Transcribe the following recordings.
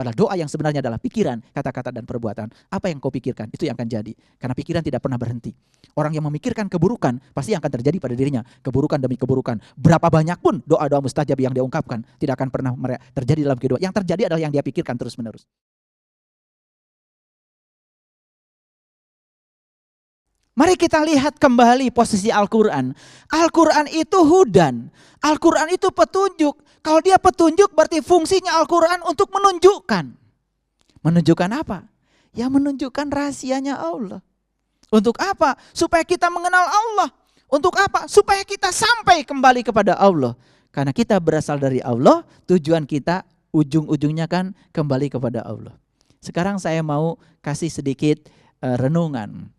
Padahal doa yang sebenarnya adalah pikiran, kata-kata dan perbuatan. Apa yang kau pikirkan, itu yang akan jadi. Karena pikiran tidak pernah berhenti. Orang yang memikirkan keburukan, pasti akan terjadi pada dirinya. Keburukan demi keburukan. Berapa banyak pun doa-doa mustajab yang dia ungkapkan, tidak akan pernah terjadi dalam kehidupan. Yang terjadi adalah yang dia pikirkan terus-menerus. Mari kita lihat kembali posisi Al-Quran. Al-Quran itu hudan. Al-Quran itu petunjuk. Kalau dia petunjuk berarti fungsinya Al-Quran untuk menunjukkan. Menunjukkan apa? Ya menunjukkan rahasianya Allah. Untuk apa? Supaya kita mengenal Allah. Untuk apa? Supaya kita sampai kembali kepada Allah. Karena kita berasal dari Allah, tujuan kita ujung-ujungnya kan kembali kepada Allah. Sekarang saya mau kasih sedikit renungan.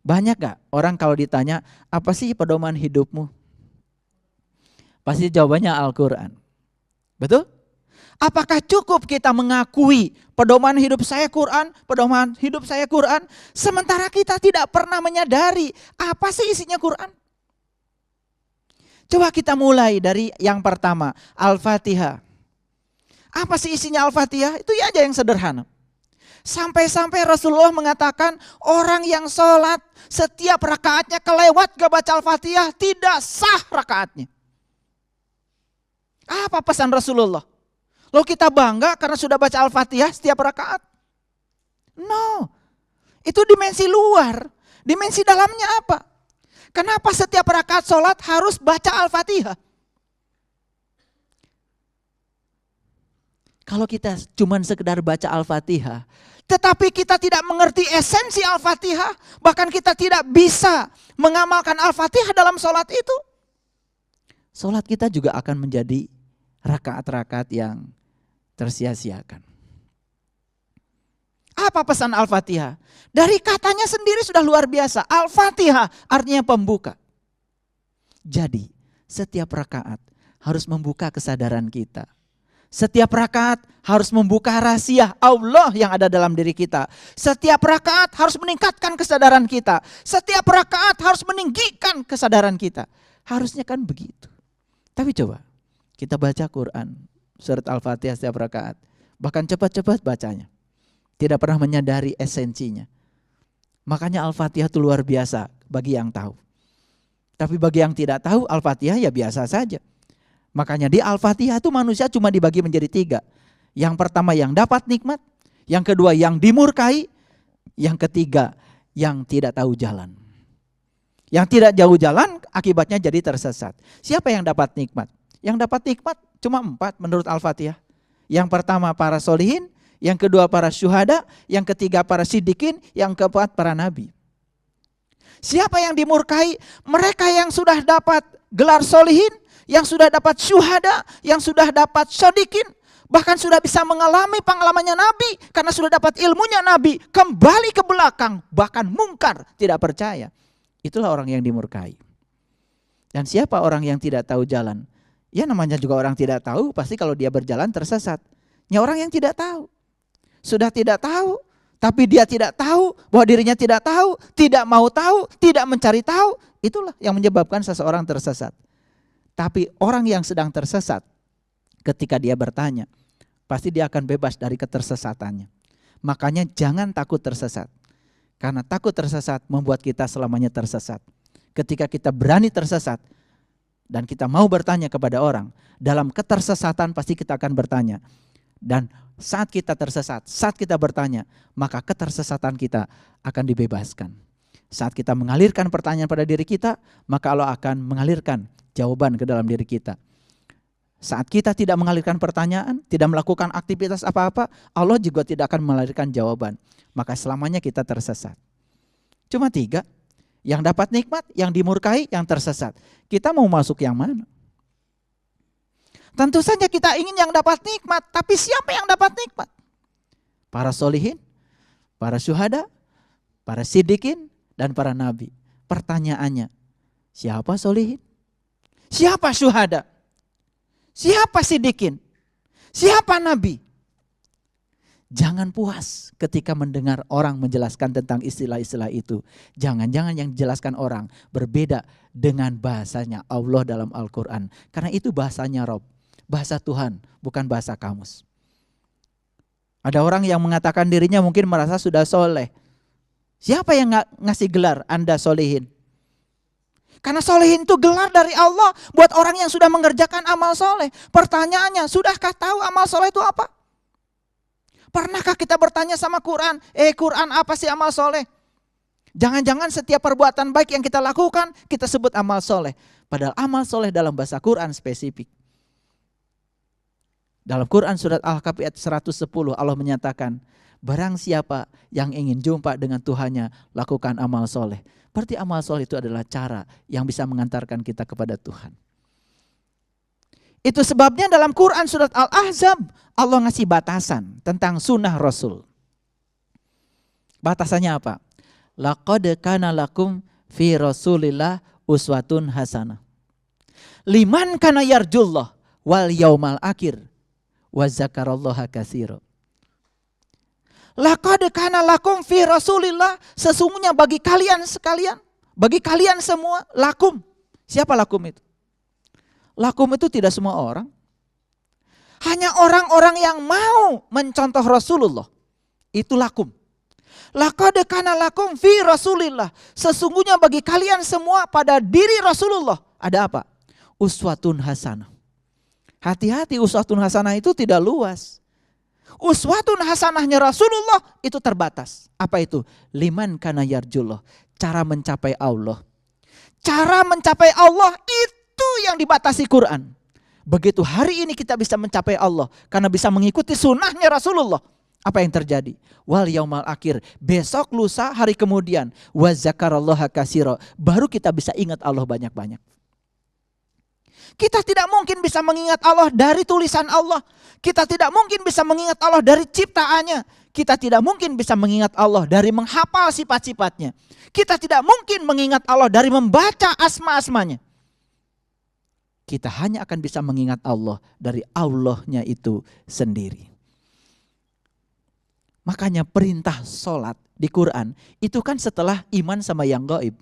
Banyak gak orang kalau ditanya, apa sih pedoman hidupmu? Pasti jawabannya Al-Quran. Betul? Apakah cukup kita mengakui pedoman hidup saya Quran, pedoman hidup saya Quran, sementara kita tidak pernah menyadari apa sih isinya Quran? Coba kita mulai dari yang pertama, Al-Fatihah. Apa sih isinya Al-Fatihah? Itu aja yang sederhana. Sampai-sampai Rasulullah mengatakan orang yang sholat setiap rakaatnya kelewat gak baca Al-Fatihah tidak sah rakaatnya. Apa pesan Rasulullah? Lalu kita bangga karena sudah baca Al-Fatihah setiap rakaat? No, itu dimensi luar. Dimensi dalamnya apa? Kenapa setiap rakaat sholat harus baca Al-Fatihah? Kalau kita cuma sekedar baca Al-Fatihah, tetapi kita tidak mengerti esensi Al-Fatihah, bahkan kita tidak bisa mengamalkan Al-Fatihah dalam sholat itu, sholat kita juga akan menjadi rakaat-rakaat yang tersia-siakan. Apa pesan Al-Fatihah? Dari katanya sendiri sudah luar biasa. Al-Fatihah artinya pembuka. Jadi setiap rakaat harus membuka kesadaran kita. Setiap rakaat harus membuka rahasia Allah yang ada dalam diri kita. Setiap rakaat harus meningkatkan kesadaran kita. Setiap rakaat harus meninggikan kesadaran kita. Harusnya kan begitu. Tapi coba kita baca Quran, surat Al-Fatihah setiap rakaat. Bahkan cepat-cepat bacanya. Tidak pernah menyadari esensinya. Makanya Al-Fatihah itu luar biasa bagi yang tahu. Tapi bagi yang tidak tahu Al-Fatihah ya biasa saja. Makanya di Al-Fatihah itu manusia cuma dibagi menjadi 3. Yang pertama yang dapat nikmat. Yang kedua yang dimurkai. Yang ketiga yang tidak tahu jalan. Yang tidak jauh jalan akibatnya jadi tersesat. Siapa yang dapat nikmat? Yang dapat nikmat cuma 4 menurut Al-Fatihah. Yang pertama para solihin, yang kedua para syuhada, yang ketiga para siddiqin, yang keempat para nabi. Siapa yang dimurkai? Mereka yang sudah dapat gelar solihin, yang sudah dapat syuhada, yang sudah dapat siddiqin, bahkan sudah bisa mengalami pengalamannya nabi, karena sudah dapat ilmunya nabi, kembali ke belakang, bahkan mungkar, tidak percaya. Itulah orang yang dimurkai. Dan siapa orang yang tidak tahu jalan? Ya namanya juga orang tidak tahu, pasti kalau dia berjalan tersesat. Ya orang yang tidak tahu. Sudah tidak tahu, tapi dia tidak tahu bahwa dirinya tidak tahu, tidak mau tahu, tidak mencari tahu. Itulah yang menyebabkan seseorang tersesat. Tapi orang yang sedang tersesat, ketika dia bertanya, pasti dia akan bebas dari ketersesatannya. Makanya jangan takut tersesat. Karena takut tersesat membuat kita selamanya tersesat. Ketika kita berani tersesat, dan kita mau bertanya kepada orang, dalam ketersesatan pasti kita akan bertanya. Dan saat kita tersesat, saat kita bertanya, maka ketersesatan kita akan dibebaskan. Saat kita mengalirkan pertanyaan pada diri kita, maka Allah akan mengalirkan jawaban ke dalam diri kita. Saat kita tidak mengalirkan pertanyaan, tidak melakukan aktivitas apa-apa, Allah juga tidak akan mengalirkan jawaban. Maka selamanya kita tersesat. Cuma 3. Yang dapat nikmat, yang dimurkai, yang tersesat. Kita mau masuk yang mana? Tentu saja kita ingin yang dapat nikmat, tapi siapa yang dapat nikmat? Para solihin, para syuhada, para siddiqin, dan para nabi. Pertanyaannya, siapa solihin? Siapa syuhada? Siapa siddiqin? Siapa nabi? Jangan puas ketika mendengar orang menjelaskan tentang istilah-istilah itu. Jangan-jangan yang dijelaskan orang berbeda dengan bahasanya Allah dalam Al-Quran. Karena itu bahasanya Rob, bahasa Tuhan, bukan bahasa kamus. Ada orang yang mengatakan dirinya mungkin merasa sudah soleh. Siapa yang ngasih gelar Anda solehin? Karena solehin itu gelar dari Allah buat orang yang sudah mengerjakan amal soleh. Pertanyaannya, sudahkah tahu amal soleh itu apa? Pernahkah kita bertanya sama Quran, Quran apa sih amal soleh? Jangan-jangan setiap perbuatan baik yang kita lakukan, kita sebut amal soleh. Padahal amal soleh dalam bahasa Quran spesifik. Dalam Quran surat Al-Kahfi ayat 110 Allah menyatakan, barang siapa yang ingin jumpa dengan Tuhannya, lakukan amal soleh. Berarti amal soleh itu adalah cara yang bisa mengantarkan kita kepada Tuhan. Itu sebabnya dalam Quran surat Al-Ahzab, Allah ngasih batasan tentang sunnah Rasul. Batasannya apa? Laqad kana lakum fi Rasulillah uswatun hasanah. Liman kana yarjullah wal yaumal akhir wa zakarallaha katsira. Laqad kana lakum fi Rasulillah, sesungguhnya bagi kalian sekalian, bagi kalian semua, lakum. Siapa lakum itu? Lakum itu tidak semua orang. Hanya orang-orang yang mau mencontoh Rasulullah. Itu lakum. Laqad kana lakum fi Rasulillah, sesungguhnya bagi kalian semua pada diri Rasulullah ada apa? Uswatun hasanah. Hati-hati, uswatun hasanah itu tidak luas. Uswatun hasanahnya Rasulullah itu terbatas. Apa itu? Liman kana yarjullah. Cara mencapai Allah. Cara mencapai Allah itu yang dibatasi Quran. Begitu hari ini kita bisa mencapai Allah karena bisa mengikuti sunnahnya Rasulullah. Apa yang terjadi? Wal yaumal akhir. Besok, lusa, hari kemudian. Wa zakarallaha katsira. Baru kita bisa ingat Allah banyak-banyak. Kita tidak mungkin bisa mengingat Allah dari tulisan Allah. Kita tidak mungkin bisa mengingat Allah dari ciptaannya. Kita tidak mungkin bisa mengingat Allah dari menghafal sifat-sifatnya. Kita tidak mungkin mengingat Allah dari membaca asma-asmanya. Kita hanya akan bisa mengingat Allah dari Allahnya itu sendiri. Makanya perintah sholat di Quran itu kan setelah iman sama yang gaib.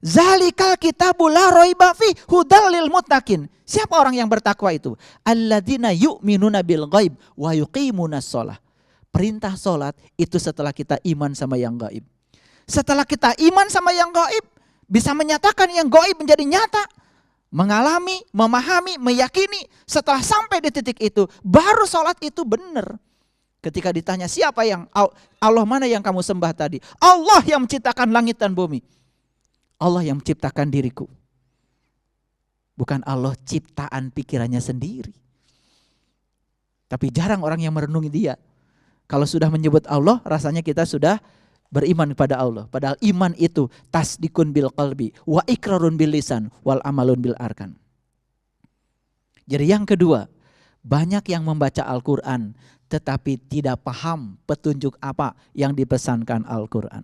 Zalikal kitabul la raiba fi hudal lil muttaqin. Siapa orang yang bertakwa itu? Alladzina yu'minuna bil ghaib wa yuqimunas shalah. Perintah salat itu setelah kita iman sama yang gaib. Setelah kita iman sama yang gaib, bisa menyatakan yang gaib menjadi nyata, mengalami, memahami, meyakini. Setelah sampai di titik itu, baru salat itu benar. Ketika ditanya siapa yang Allah mana yang kamu sembah tadi? Allah yang menciptakan langit dan bumi. Allah yang menciptakan diriku. Bukan Allah ciptaan pikirannya sendiri. Tapi jarang orang yang merenungi dia. Kalau sudah menyebut Allah, rasanya kita sudah beriman kepada Allah. Padahal iman itu tasdikun bil qalbi, wa ikrarun bil lisan, wal amalun bil arkan. Jadi yang kedua, banyak yang membaca Al-Quran tetapi tidak paham petunjuk apa yang dipesankan Al-Quran.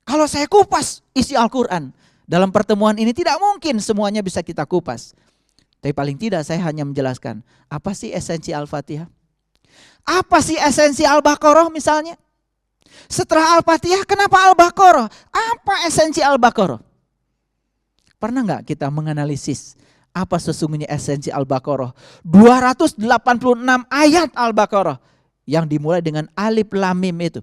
Kalau saya kupas isi Al-Quran, dalam pertemuan ini tidak mungkin semuanya bisa kita kupas. Tapi paling tidak saya hanya menjelaskan, apa sih esensi Al-Fatihah? Apa sih esensi Al-Baqarah misalnya? Setelah Al-Fatihah kenapa Al-Baqarah? Apa esensi Al-Baqarah? Pernah nggak kita menganalisis apa sesungguhnya esensi Al-Baqarah? 286 ayat Al-Baqarah yang dimulai dengan alif lam mim itu.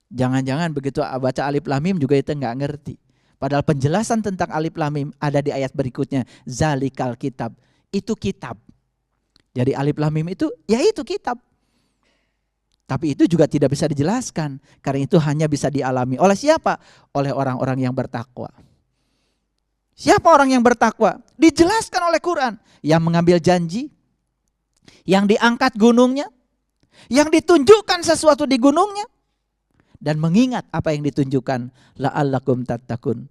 Jangan-jangan begitu baca alif lam mim juga itu nggak ngerti. Padahal penjelasan tentang alif lam mim ada di ayat berikutnya. Zalikal kitab. Itu kitab. Jadi alif lam mim itu ya itu kitab. Tapi itu juga tidak bisa dijelaskan. Karena itu hanya bisa dialami. Oleh siapa? Oleh orang-orang yang bertakwa. Siapa orang yang bertakwa? Dijelaskan oleh Quran. Yang mengambil janji. Yang diangkat gunungnya. Yang ditunjukkan sesuatu di gunungnya. Dan mengingat apa yang ditunjukkan, la'allakum tattaqun.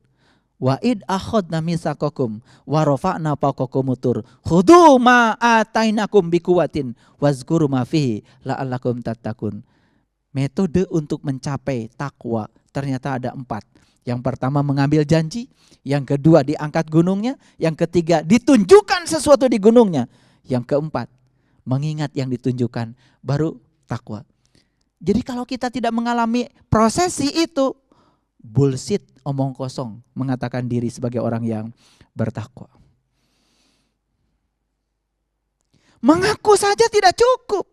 Wa id akhadna mitsaqakum wa rafa'na fawqakum tur. Khudhu ma atainakum biquwwatin wazkuru ma fihi la'allakum tattaqun. Metode untuk mencapai takwa ternyata ada 4. Yang pertama mengambil janji, yang kedua diangkat gunungnya, yang ketiga ditunjukkan sesuatu di gunungnya, yang keempat mengingat yang ditunjukkan, baru takwa. Jadi kalau kita tidak mengalami prosesi itu, bullshit, omong kosong, mengatakan diri sebagai orang yang bertakwa. Mengaku saja tidak cukup.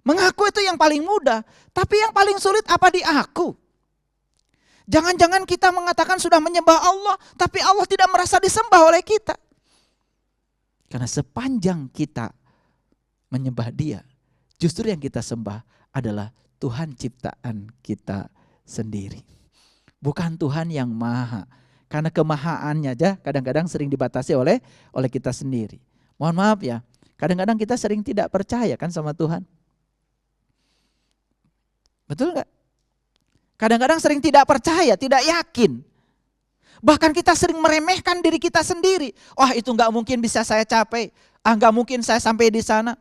Mengaku itu yang paling mudah, tapi yang paling sulit apa di aku? Jangan-jangan kita mengatakan sudah menyembah Allah, tapi Allah tidak merasa disembah oleh kita. Karena sepanjang kita menyembah Dia, justru yang kita sembah adalah Tuhan ciptaan kita sendiri. Bukan Tuhan yang maha. Karena kemahaannya aja kadang-kadang sering dibatasi oleh kita sendiri. Mohon maaf ya, kadang-kadang kita sering tidak percaya kan sama Tuhan. Betul nggak? Kadang-kadang sering tidak percaya, tidak yakin. Bahkan kita sering meremehkan diri kita sendiri. Wah, itu nggak mungkin bisa saya capai. Nggak mungkin saya sampai di sana.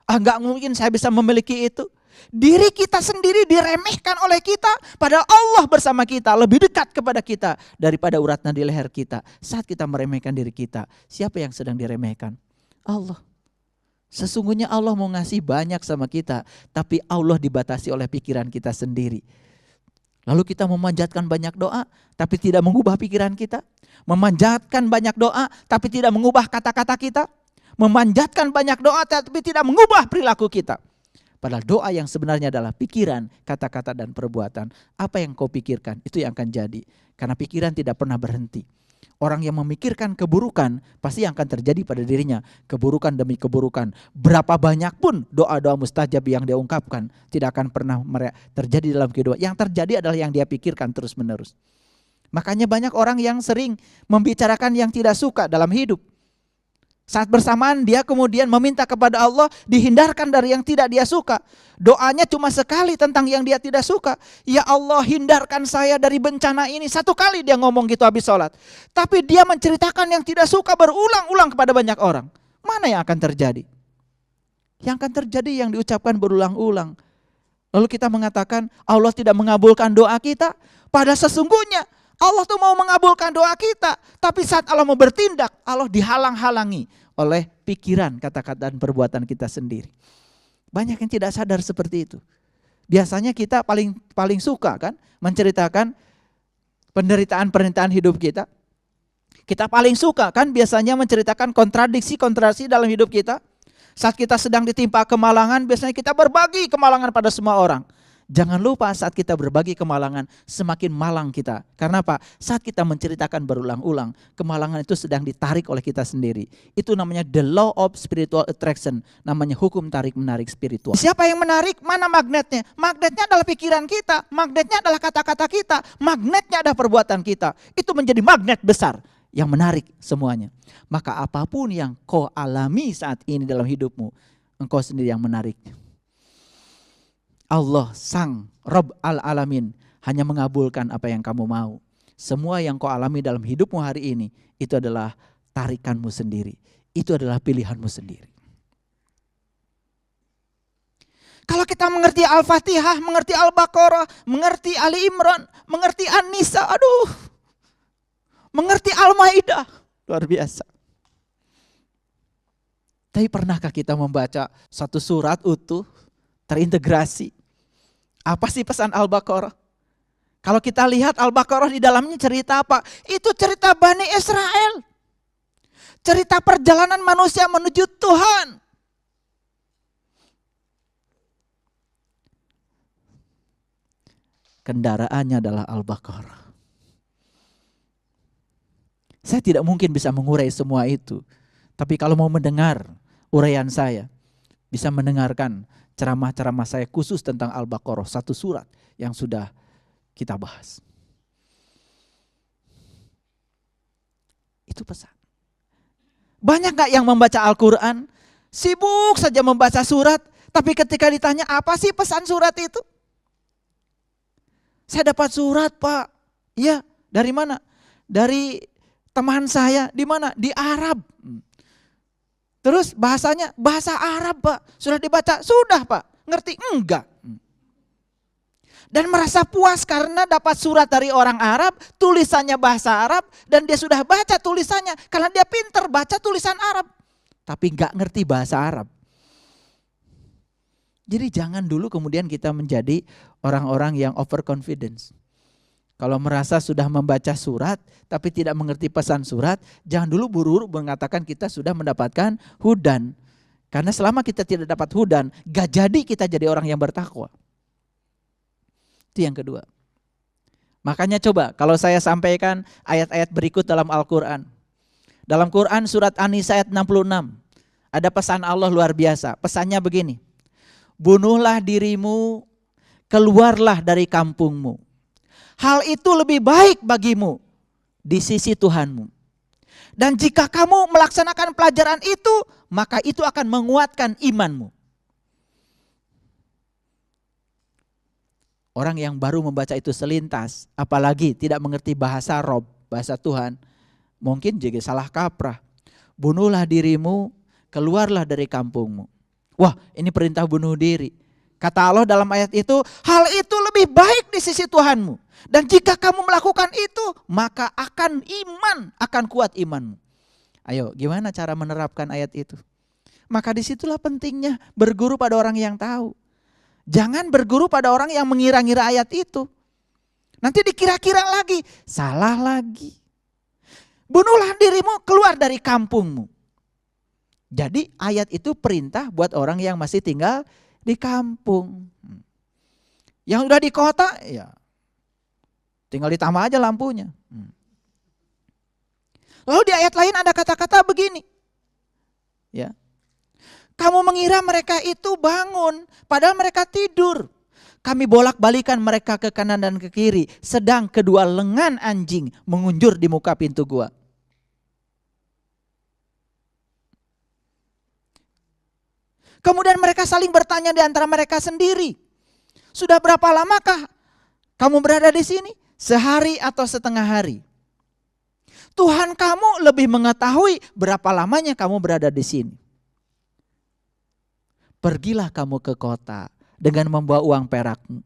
Nggak mungkin saya bisa memiliki itu. Diri kita sendiri diremehkan oleh kita, padahal Allah bersama kita, lebih dekat kepada kita daripada urat nadi leher kita. Saat kita meremehkan diri kita, siapa yang sedang diremehkan? Allah. Sesungguhnya Allah mau ngasih banyak sama kita, tapi Allah dibatasi oleh pikiran kita sendiri. Lalu kita memanjatkan banyak doa, tapi tidak mengubah pikiran kita. Memanjatkan banyak doa, tapi tidak mengubah kata-kata kita. Memanjatkan banyak doa, tapi tidak mengubah perilaku kita. Padahal doa yang sebenarnya adalah pikiran, kata-kata dan perbuatan. Apa yang kau pikirkan, itu yang akan jadi. Karena pikiran tidak pernah berhenti. Orang yang memikirkan keburukan, pasti yang akan terjadi pada dirinya. Keburukan demi keburukan. Berapa banyak pun doa-doa mustajab yang dia ungkapkan, tidak akan pernah terjadi dalam kehidupan. Yang terjadi adalah yang dia pikirkan terus menerus. Makanya banyak orang yang sering membicarakan yang tidak suka dalam hidup. Saat bersamaan dia kemudian meminta kepada Allah dihindarkan dari yang tidak dia suka. Doanya cuma sekali tentang yang dia tidak suka. Ya Allah, hindarkan saya dari bencana ini. Satu kali dia ngomong gitu habis sholat. Tapi dia menceritakan yang tidak suka berulang-ulang kepada banyak orang. Mana yang akan terjadi? Yang akan terjadi yang diucapkan berulang-ulang. Lalu kita mengatakan Allah tidak mengabulkan doa kita. Padahal sesungguhnya Allah tuh mau mengabulkan doa kita, tapi saat Allah mau bertindak, Allah dihalang-halangi oleh pikiran, kata-kata dan perbuatan kita sendiri. Banyak yang tidak sadar seperti itu. Biasanya kita paling suka kan menceritakan penderitaan hidup kita. Kita paling suka kan biasanya menceritakan kontradiksi dalam hidup kita. Saat kita sedang ditimpa kemalangan, biasanya kita berbagi kemalangan pada semua orang. Jangan lupa saat kita berbagi kemalangan, semakin malang kita. Karena apa? Saat kita menceritakan berulang-ulang, kemalangan itu sedang ditarik oleh kita sendiri. Itu namanya the law of spiritual attraction. Namanya hukum tarik-menarik spiritual. Siapa yang menarik? Mana magnetnya? Magnetnya adalah pikiran kita. Magnetnya adalah kata-kata kita. Magnetnya adalah perbuatan kita. Itu menjadi magnet besar yang menarik semuanya. Maka apapun yang kau alami saat ini dalam hidupmu, engkau sendiri yang menariknya. Allah sang Rabb al-Alamin hanya mengabulkan apa yang kamu mau. Semua yang kau alami dalam hidupmu hari ini, itu adalah tarikanmu sendiri. Itu adalah pilihanmu sendiri. Kalau kita mengerti Al-Fatihah, mengerti Al-Baqarah, mengerti Ali Imran, mengerti An-Nisa, mengerti Al-Maidah, luar biasa. Tapi pernahkah kita membaca satu surat utuh, terintegrasi? Apa sih pesan Al-Baqarah? Kalau kita lihat Al-Baqarah di dalamnya cerita apa? Itu cerita Bani Israel. Cerita perjalanan manusia menuju Tuhan. Kendaraannya adalah Al-Baqarah. Saya tidak mungkin bisa mengurai semua itu. Tapi kalau mau mendengar uraian saya, bisa mendengarkan ceramah-ceramah saya khusus tentang Al-Baqarah, satu surat yang sudah kita bahas. Itu pesan. Banyak gak yang membaca Al-Quran, sibuk saja membaca surat, tapi ketika ditanya apa sih pesan surat itu? Saya dapat surat Pak, iya dari mana? Dari teman saya, di mana? Di Arab. Terus bahasanya bahasa Arab Pak, sudah dibaca? Sudah Pak, ngerti? Enggak. Dan merasa puas karena dapat surat dari orang Arab, tulisannya bahasa Arab, dan dia sudah baca tulisannya karena dia pintar baca tulisan Arab. Tapi enggak ngerti bahasa Arab. Jadi jangan dulu kemudian kita menjadi orang-orang yang overconfidence. Kalau merasa sudah membaca surat tapi tidak mengerti pesan surat, jangan dulu buru-buru mengatakan kita sudah mendapatkan hudan. Karena selama kita tidak dapat hudan, gak jadi kita jadi orang yang bertakwa. Itu yang kedua. Makanya coba kalau saya sampaikan ayat-ayat berikut dalam Al-Quran. Dalam Quran surat An-Nisa ayat 66. Ada pesan Allah luar biasa. Pesannya begini. Bunuhlah dirimu, keluarlah dari kampungmu. Hal itu lebih baik bagimu di sisi Tuhanmu. Dan jika kamu melaksanakan pelajaran itu, maka itu akan menguatkan imanmu. Orang yang baru membaca itu selintas, apalagi tidak mengerti bahasa Rob, bahasa Tuhan, mungkin juga salah kaprah. Bunuhlah dirimu, keluarlah dari kampungmu. Wah, ini perintah bunuh diri. Kata Allah dalam ayat itu, hal itu lebih baik di sisi Tuhanmu. Dan jika kamu melakukan itu, maka akan kuat imanmu. Ayo, gimana cara menerapkan ayat itu? Maka disitulah pentingnya berguru pada orang yang tahu. Jangan berguru pada orang yang mengira-ngira ayat itu. Nanti dikira-kira lagi, salah lagi. Bunuhlah dirimu, keluar dari kampungmu. Jadi ayat itu perintah buat orang yang masih tinggal di kampung. Yang udah di kota, ya tinggal ditambah aja lampunya. Lalu di ayat lain ada kata-kata begini. Ya. Kamu mengira mereka itu bangun, padahal mereka tidur. Kami bolak-balikan mereka ke kanan dan ke kiri, sedang kedua lengan anjing mengunjur di muka pintu gua. Kemudian mereka saling bertanya di antara mereka sendiri. Sudah berapa lamakah kamu berada di sini? Sehari atau setengah hari? Tuhan kamu lebih mengetahui berapa lamanya kamu berada di sini. Pergilah kamu ke kota dengan membawa uang perakmu.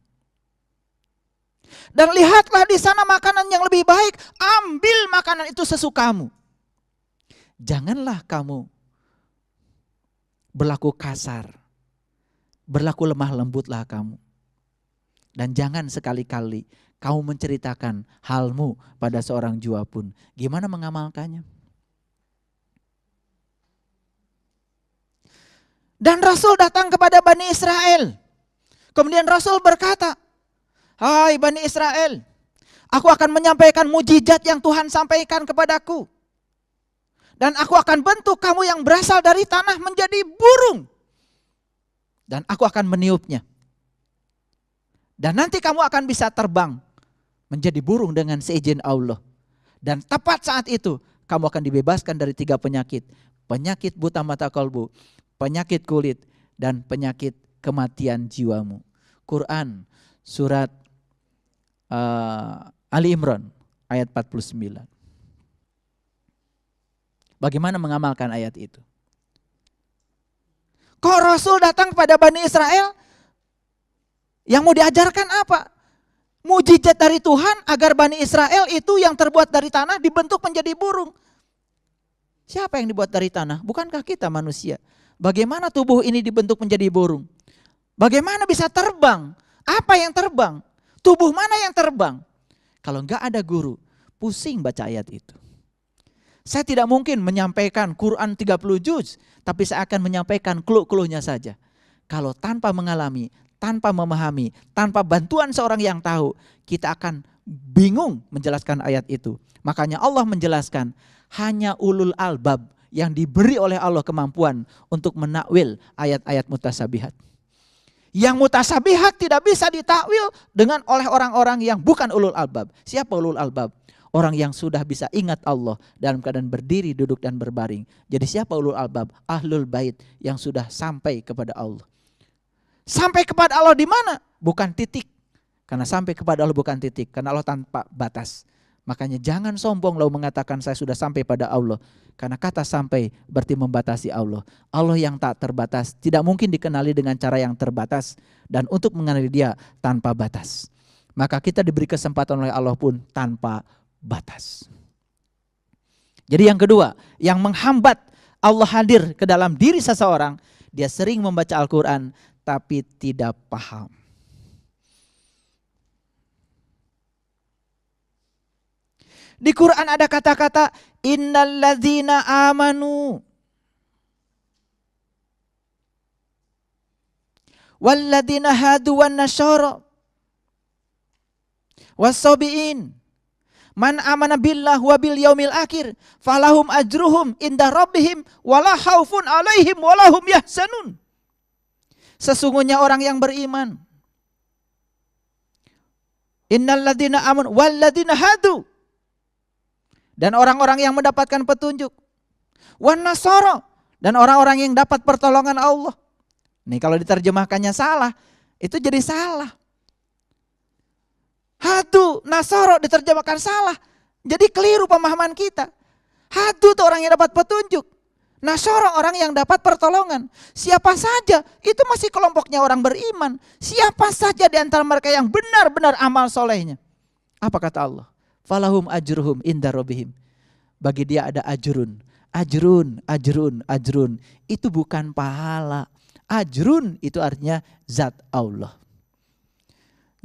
Dan lihatlah di sana makanan yang lebih baik, ambil makanan itu sesukamu. Janganlah kamu berlaku kasar, berlaku lemah lembutlah kamu. Dan jangan sekali-kali kamu menceritakan halmu pada seorang jua pun. Gimana mengamalkannya? Dan Rasul datang kepada Bani Israel. Kemudian Rasul berkata, hai Bani Israel, aku akan menyampaikan mujizat yang Tuhan sampaikan kepadaku. Dan aku akan bentuk kamu yang berasal dari tanah menjadi burung. Dan aku akan meniupnya. Dan nanti kamu akan bisa terbang menjadi burung dengan seizin Allah. Dan tepat saat itu kamu akan dibebaskan dari 3 penyakit. Penyakit buta mata kalbu, penyakit kulit, dan penyakit kematian jiwamu. Quran surat Ali Imran ayat 49. Bagaimana mengamalkan ayat itu? Kok Rasul datang kepada Bani Israel? Yang mau diajarkan apa? Mujizat dari Tuhan agar Bani Israel itu yang terbuat dari tanah dibentuk menjadi burung. Siapa yang dibuat dari tanah? Bukankah kita manusia? Bagaimana tubuh ini dibentuk menjadi burung? Bagaimana bisa terbang? Apa yang terbang? Tubuh mana yang terbang? Kalau enggak ada guru, pusing baca ayat itu. Saya tidak mungkin menyampaikan Quran 30 juz, tapi saya akan menyampaikan clue-cluenya saja. Kalau tanpa mengalami, tanpa memahami, tanpa bantuan seorang yang tahu, kita akan bingung menjelaskan ayat itu. Makanya Allah menjelaskan, hanya ulul albab yang diberi oleh Allah kemampuan untuk menakwil ayat-ayat mutasabihat. Yang mutasabihat tidak bisa ditakwil dengan oleh orang-orang yang bukan ulul albab. Siapa ulul albab? Orang yang sudah bisa ingat Allah dalam keadaan berdiri, duduk, dan berbaring. Jadi siapa ulul albab? Ahlul bait yang sudah sampai kepada Allah. Sampai kepada Allah di mana? Bukan titik. Karena sampai kepada Allah bukan titik. Karena Allah tanpa batas. Makanya jangan sombong lalu mengatakan saya sudah sampai pada Allah. Karena kata sampai berarti membatasi Allah. Allah yang tak terbatas tidak mungkin dikenali dengan cara yang terbatas. Dan untuk mengenali dia tanpa batas. Maka kita diberi kesempatan oleh Allah pun tanpa batas. Jadi yang kedua, yang menghambat Allah hadir ke dalam diri seseorang, dia sering membaca Al-Quran tapi tidak paham. Di Quran ada kata-kata innalladzina amanu. walladzina hadu wan nasyara was-sabiin man amana billah wa bil yaumil akhir falahum ajruhum inda rabbihim wala khaufun alaihim wala hum yahzanun. Sesungguhnya orang yang beriman, innal ladzina amanu wal ladzina hadu, dan orang-orang yang mendapatkan petunjuk, wan nasara, dan orang-orang yang dapat pertolongan Allah. Nih kalau diterjemahkannya salah, itu jadi salah. Hadu, nasoro diterjemahkan salah. Jadi keliru pemahaman kita. Hadu itu orang yang dapat petunjuk. Nasoro orang yang dapat pertolongan. Siapa saja, itu masih kelompoknya orang beriman. Siapa saja di antara mereka yang benar-benar amal solehnya. Apa kata Allah? Falahum ajruhum inda rabbihim. Bagi dia ada ajrun. Ajrun, ajrun, ajrun. Itu bukan pahala. Ajrun itu artinya zat Allah.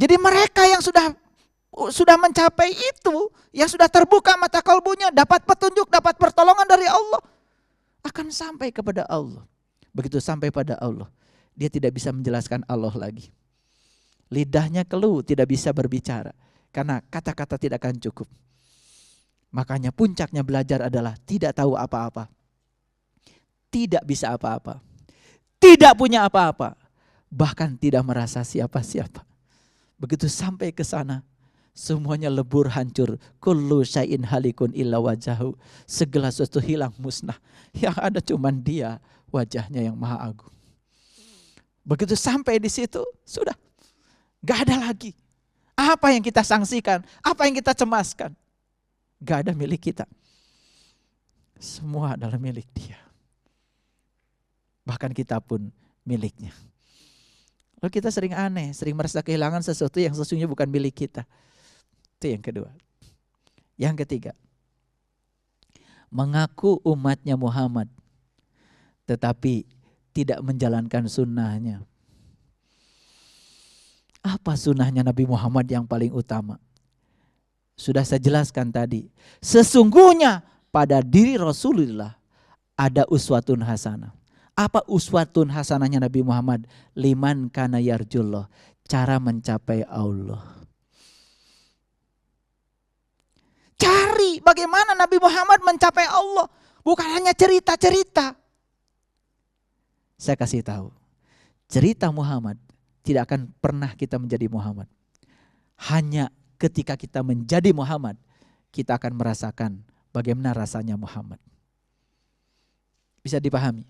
Jadi mereka yang sudah mencapai itu, yang sudah terbuka mata kalbunya, dapat petunjuk, dapat pertolongan dari Allah, akan sampai kepada Allah. Begitu sampai pada Allah, dia tidak bisa menjelaskan Allah lagi. Lidahnya keluh, tidak bisa berbicara, karena kata-kata tidak akan cukup. Makanya puncaknya belajar adalah tidak tahu apa-apa, tidak bisa apa-apa, tidak punya apa-apa, bahkan tidak merasa siapa-siapa. Begitu sampai ke sana, semuanya lebur hancur. Kullu syai'in halikun illa wajahu. Segala sesuatu hilang musnah. Yang ada cuman dia, wajahnya yang maha agung. Begitu sampai di situ, sudah. Gak ada lagi. Apa yang kita sangsikan, apa yang kita cemaskan. Gak ada milik kita. Semua adalah milik dia. Bahkan kita pun miliknya. Lalu kita sering aneh, sering merasa kehilangan sesuatu yang sesungguhnya bukan milik kita. Itu yang kedua. Yang ketiga, mengaku umatnya Muhammad, tetapi tidak menjalankan sunnahnya. Apa sunnahnya Nabi Muhammad yang paling utama? Sudah saya jelaskan tadi. Sesungguhnya pada diri Rasulullah ada uswatun hasanah. Apa uswatun hasanahnya Nabi Muhammad? Liman kana yarjullah. Cara mencapai Allah. Cari bagaimana Nabi Muhammad mencapai Allah. Bukan hanya cerita-cerita. Saya kasih tahu. Cerita Muhammad tidak akan pernah kita menjadi Muhammad. Hanya ketika kita menjadi Muhammad, kita akan merasakan bagaimana rasanya Muhammad. Bisa dipahami?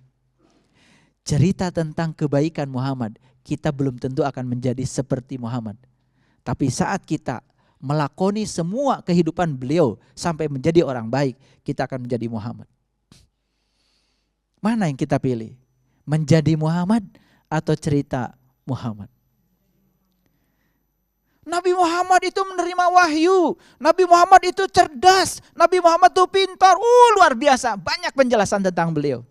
Cerita tentang kebaikan Muhammad, kita belum tentu akan menjadi seperti Muhammad. Tapi saat kita melakoni semua kehidupan beliau sampai menjadi orang baik, kita akan menjadi Muhammad. Mana yang kita pilih? Menjadi Muhammad atau cerita Muhammad? Nabi Muhammad itu menerima wahyu. Nabi Muhammad itu cerdas. Nabi Muhammad itu pintar. Luar biasa. Banyak penjelasan tentang beliau.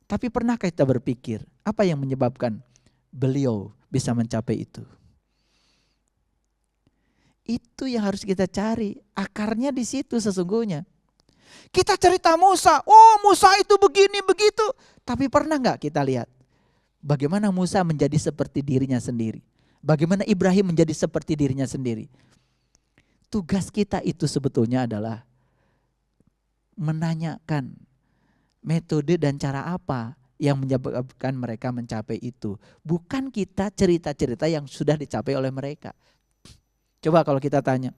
Tapi pernahkah kita berpikir apa yang menyebabkan beliau bisa mencapai itu? Itu yang harus kita cari. Akarnya di situ sesungguhnya. Kita cerita Musa. Oh, Musa itu begini begitu. Tapi pernah nggak kita lihat bagaimana Musa menjadi seperti dirinya sendiri? Bagaimana Ibrahim menjadi seperti dirinya sendiri? Tugas kita itu sebetulnya adalah menanyakan metode dan cara apa yang menyebabkan mereka mencapai itu. Bukan kita cerita-cerita yang sudah dicapai oleh mereka. Coba kalau kita tanya,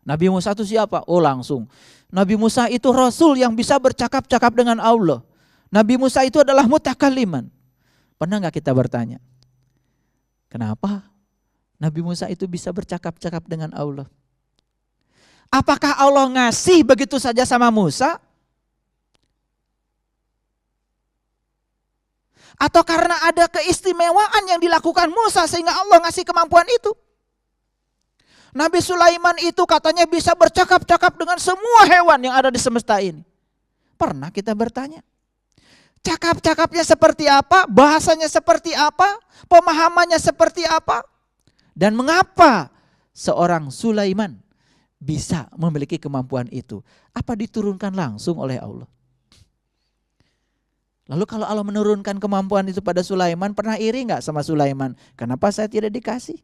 Nabi Musa itu siapa? Oh langsung. Nabi Musa itu Rasul yang bisa bercakap-cakap dengan Allah. Nabi Musa itu adalah mutakalliman. Pernah gak kita bertanya, kenapa Nabi Musa itu bisa bercakap-cakap dengan Allah? Apakah Allah ngasih begitu saja sama Musa? Atau karena ada keistimewaan yang dilakukan Musa sehingga Allah ngasih kemampuan itu? Nabi Sulaiman itu katanya bisa bercakap-cakap dengan semua hewan yang ada di semesta ini. Pernah kita bertanya? Cakap-cakapnya seperti apa? Bahasanya seperti apa? Pemahamannya seperti apa? Dan mengapa seorang Sulaiman bisa memiliki kemampuan itu? Apa diturunkan langsung oleh Allah? Lalu kalau Allah menurunkan kemampuan itu pada Sulaiman, pernah iri nggak sama Sulaiman? Kenapa saya tidak dikasih?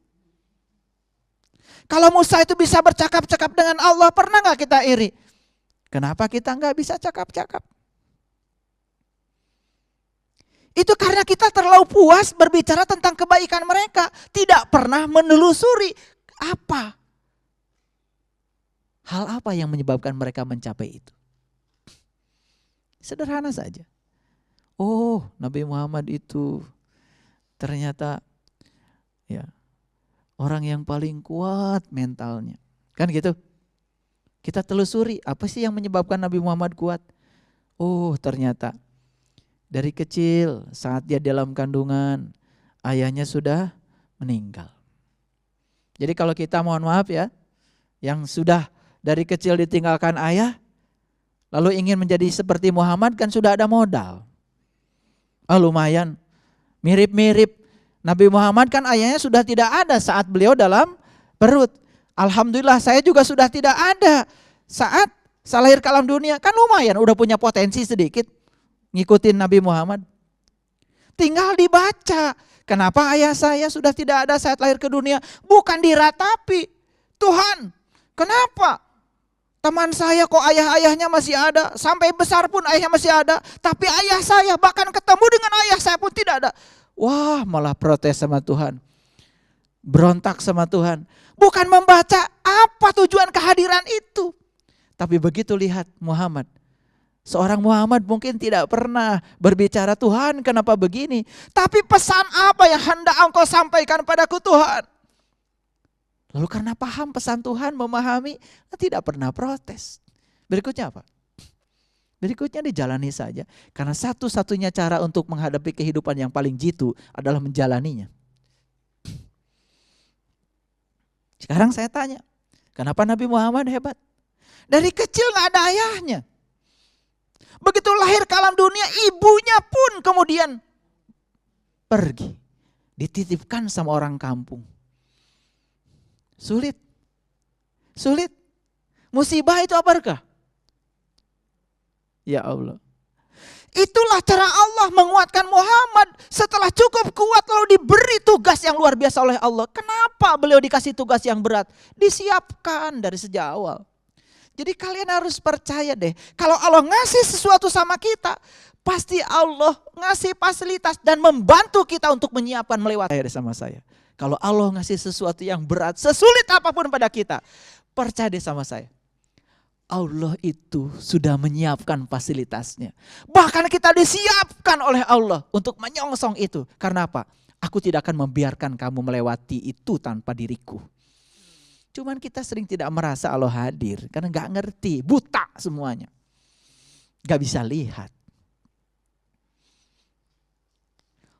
Kalau Musa itu bisa bercakap-cakap dengan Allah, pernah nggak kita iri? Kenapa kita nggak bisa cakap-cakap? Itu karena kita terlalu puas berbicara tentang kebaikan mereka, tidak pernah menelusuri hal apa yang menyebabkan mereka mencapai itu. Sederhana saja. Oh, Nabi Muhammad itu ternyata ya orang yang paling kuat mentalnya. Kan gitu. Kita telusuri apa sih yang menyebabkan Nabi Muhammad kuat? Oh, ternyata dari kecil saat dia dalam kandungan ayahnya sudah meninggal. Jadi kalau kita mohon maaf ya, yang sudah dari kecil ditinggalkan ayah lalu ingin menjadi seperti Muhammad kan sudah ada modal. Lumayan, mirip-mirip. Nabi Muhammad kan ayahnya sudah tidak ada saat beliau dalam perut. Alhamdulillah saya juga sudah tidak ada saat saya lahir ke alam dunia. Kan lumayan udah punya potensi sedikit ngikutin Nabi Muhammad. Tinggal dibaca. Kenapa ayah saya sudah tidak ada saat lahir ke dunia? Bukan diratapi. Tuhan, kenapa? Teman saya kok ayah-ayahnya masih ada, sampai besar pun ayahnya masih ada, tapi ayah saya bahkan ketemu dengan ayah saya pun tidak ada. Wah, malah protes sama Tuhan. Berontak sama Tuhan. Bukan membaca apa tujuan kehadiran itu. Tapi begitu lihat Muhammad. Seorang Muhammad mungkin tidak pernah berbicara, Tuhan kenapa begini. Tapi pesan apa yang hendak engkau sampaikan padaku Tuhan? Lalu karena paham pesan Tuhan, memahami, tidak pernah protes. Berikutnya apa? Berikutnya dijalani saja. Karena satu-satunya cara untuk menghadapi kehidupan yang paling jitu adalah menjalaninya. Sekarang saya tanya, kenapa Nabi Muhammad hebat? Dari kecil gak ada ayahnya. Begitu lahir ke alam dunia, ibunya pun kemudian pergi. Dititipkan sama orang kampung. Sulit. Sulit. Musibah itu apa berkah? Ya Allah. Itulah cara Allah menguatkan Muhammad. Setelah cukup kuat lalu diberi tugas yang luar biasa oleh Allah. Kenapa beliau dikasih tugas yang berat? Disiapkan dari sejak awal. Jadi kalian harus percaya deh. Kalau Allah ngasih sesuatu sama kita, pasti Allah ngasih fasilitas dan membantu kita untuk menyiapkan melewati sama saya. Kalau Allah ngasih sesuatu yang berat, sesulit apapun pada kita, percaya deh sama saya. Allah itu sudah menyiapkan fasilitasnya. Bahkan kita disiapkan oleh Allah untuk menyongsong itu. Karena apa? Aku tidak akan membiarkan kamu melewati itu tanpa diriku. Cuman kita sering tidak merasa Allah hadir. Karena gak ngerti, buta semuanya. Gak bisa lihat.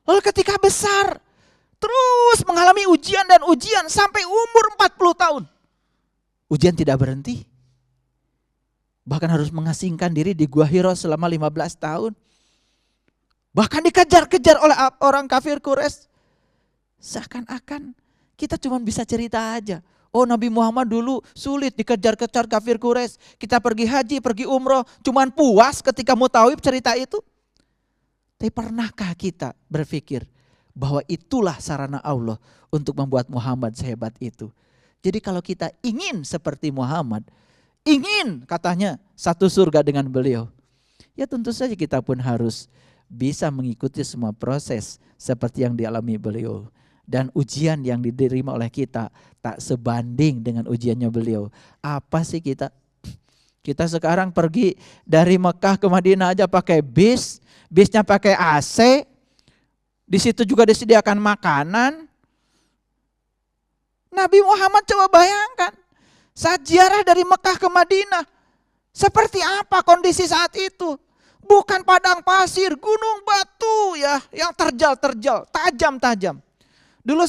Lalu ketika besar, terus mengalami ujian dan ujian sampai umur 40 tahun. Ujian tidak berhenti. Bahkan harus mengasingkan diri di Gua Hira selama 15 tahun. Bahkan dikejar-kejar oleh orang kafir Quraisy. Seakan-akan kita cuma bisa cerita aja. Oh, Nabi Muhammad dulu sulit dikejar-kejar kafir Quraisy. Kita pergi haji, pergi umroh, cuman puas ketika mau tahu cerita itu. Tapi pernahkah kita berpikir bahwa itulah sarana Allah untuk membuat Muhammad sehebat itu? Jadi kalau kita ingin seperti Muhammad, ingin katanya satu surga dengan beliau, ya tentu saja kita pun harus bisa mengikuti semua proses seperti yang dialami beliau. Dan ujian yang diterima oleh kita tak sebanding dengan ujiannya beliau. Apa sih kita? Kita sekarang pergi dari Mekah ke Madinah aja pakai bis, bisnya pakai AC, di situ juga disediakan makanan. Nabi Muhammad coba bayangkan, saat ziarah dari Mekah ke Madinah, seperti apa kondisi saat itu? Bukan padang pasir, gunung batu ya, yang terjal-terjal, tajam-tajam. Dulu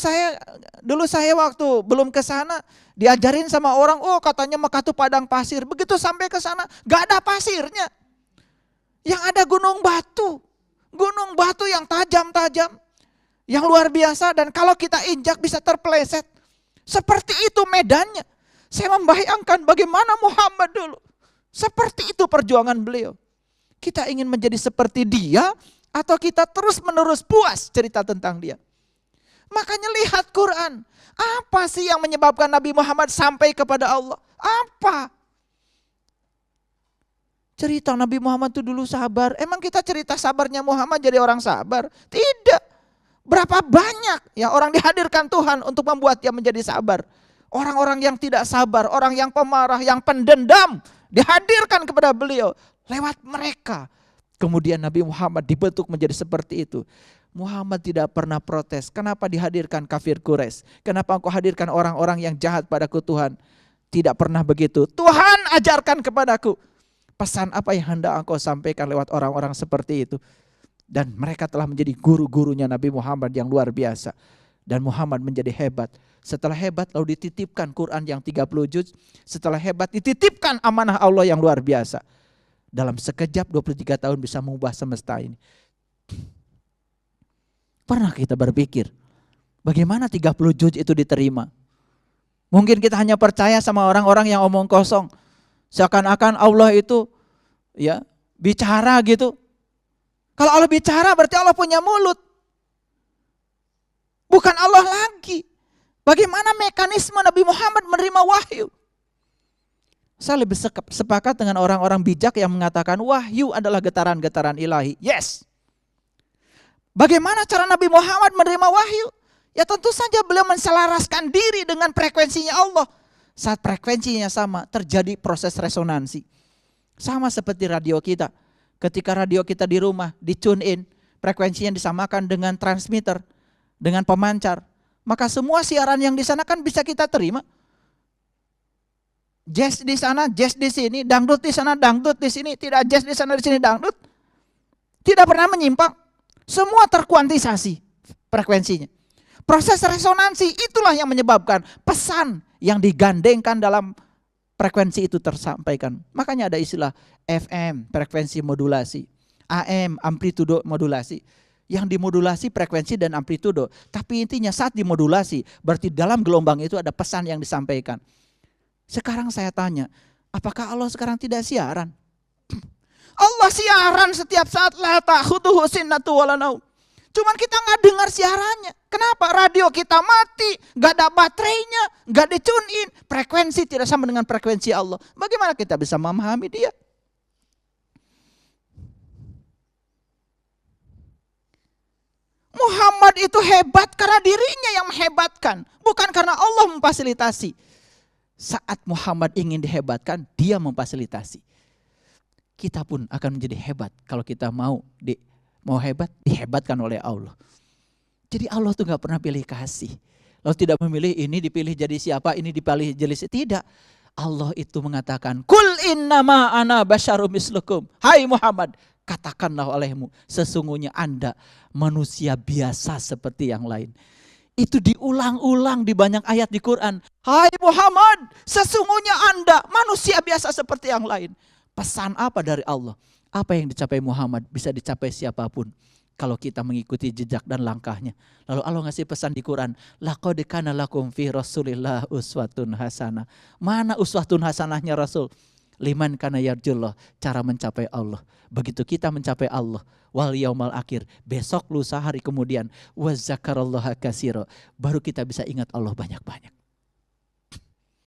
saya waktu belum ke sana diajarin sama orang, oh katanya Mekah itu padang pasir. Begitu sampai ke sana gak ada pasirnya. Yang ada gunung batu yang tajam-tajam, yang luar biasa, dan kalau kita injak bisa terpeleset. Seperti itu medannya. Saya membayangkan bagaimana Muhammad dulu. Seperti itu perjuangan beliau. Kita ingin menjadi seperti dia, Atau kita terus-menerus puas cerita tentang dia? Makanya lihat Quran. Apa sih yang menyebabkan Nabi Muhammad sampai kepada Allah? Apa? Cerita Nabi Muhammad itu dulu sabar. Emang kita cerita sabarnya Muhammad jadi orang sabar? Tidak. Berapa banyak ya orang dihadirkan Tuhan untuk membuat dia menjadi sabar. Orang-orang yang tidak sabar, orang yang pemarah, yang pendendam, dihadirkan kepada beliau. Lewat mereka. Kemudian Nabi Muhammad dibentuk menjadi seperti itu. Muhammad tidak pernah protes. Kenapa dihadirkan kafir Quraisy? Kenapa engkau hadirkan orang-orang yang jahat padaku Tuhan? Tidak pernah begitu. Tuhan ajarkan kepadaku. Pesan apa yang hendak engkau sampaikan lewat orang-orang seperti itu. Dan mereka telah menjadi guru-gurunya Nabi Muhammad yang luar biasa. Dan Muhammad menjadi hebat. Setelah hebat lalu dititipkan Quran yang 30 juz. Setelah hebat dititipkan amanah Allah yang luar biasa. Dalam sekejap 23 tahun bisa mengubah semesta ini. Pernah kita berpikir bagaimana 30 juz itu diterima? Mungkin kita hanya percaya sama orang-orang yang omong kosong. Seakan-akan Allah itu ya bicara gitu. Kalau Allah bicara berarti Allah punya mulut. Bukan Allah lagi. Bagaimana mekanisme Nabi Muhammad menerima wahyu? Saya lebih sepakat dengan orang-orang bijak yang mengatakan wahyu adalah getaran-getaran ilahi. Yes. Bagaimana cara Nabi Muhammad menerima wahyu? Ya tentu saja beliau menselaraskan diri dengan frekuensinya Allah. Saat frekuensinya sama, terjadi proses resonansi. Sama seperti radio kita. Ketika radio kita di rumah, di tune in, frekuensinya disamakan dengan transmitter, dengan pemancar. Maka semua siaran yang di sana kan bisa kita terima. Jazz di sana, jazz di sini, dangdut di sana, dangdut di sini, tidak jazz di sana, di sini dangdut. Tidak pernah menyimpang. Semua terkuantisasi frekuensinya. Proses resonansi itulah yang menyebabkan pesan yang digandengkan dalam frekuensi itu tersampaikan. Makanya ada istilah FM, frekuensi modulasi. AM, amplitudo modulasi. Yang dimodulasi frekuensi dan amplitudo. Tapi intinya saat dimodulasi, berarti dalam gelombang itu ada pesan yang disampaikan. Sekarang saya tanya, apakah Allah sekarang tidak siaran? Allah siaran setiap saat, la ta'khudhuhu sinnatu wala naum. Cuman kita nggak dengar siarannya. Kenapa? Radio kita mati, nggak ada baterainya, nggak di tune in. Frekuensi tidak sama dengan frekuensi Allah. Bagaimana kita bisa memahami dia? Muhammad itu hebat karena dirinya yang menghebatkan, bukan karena Allah memfasilitasi. Saat Muhammad ingin dihebatkan, dia memfasilitasi. Kita pun akan menjadi hebat kalau kita mau hebat, dihebatkan oleh Allah. Jadi Allah tuh gak pernah pilih kasih. Lalu tidak memilih ini dipilih jadi siapa, ini dipilih jadi siapa. Tidak. Allah itu mengatakan, Kul innama ana basyarum mislukum. Hai Muhammad, katakanlah olehmu, sesungguhnya Anda manusia biasa seperti yang lain. Itu diulang-ulang di banyak ayat di Quran. Hai Muhammad, sesungguhnya Anda manusia biasa seperti yang lain. Pesan apa dari Allah? Apa yang dicapai Muhammad bisa dicapai siapapun kalau kita mengikuti jejak dan langkahnya. Lalu Allah ngasih pesan di Quran, laqad kana lakum fi Rasulillah uswatun hasanah. Mana uswatun hasanahnya Rasul? Liman kana yarjullah, cara mencapai Allah. Begitu kita mencapai Allah, wal yaumal akhir, besok lusa hari kemudian, wa zakarallaha katsira, baru kita bisa ingat Allah banyak-banyak.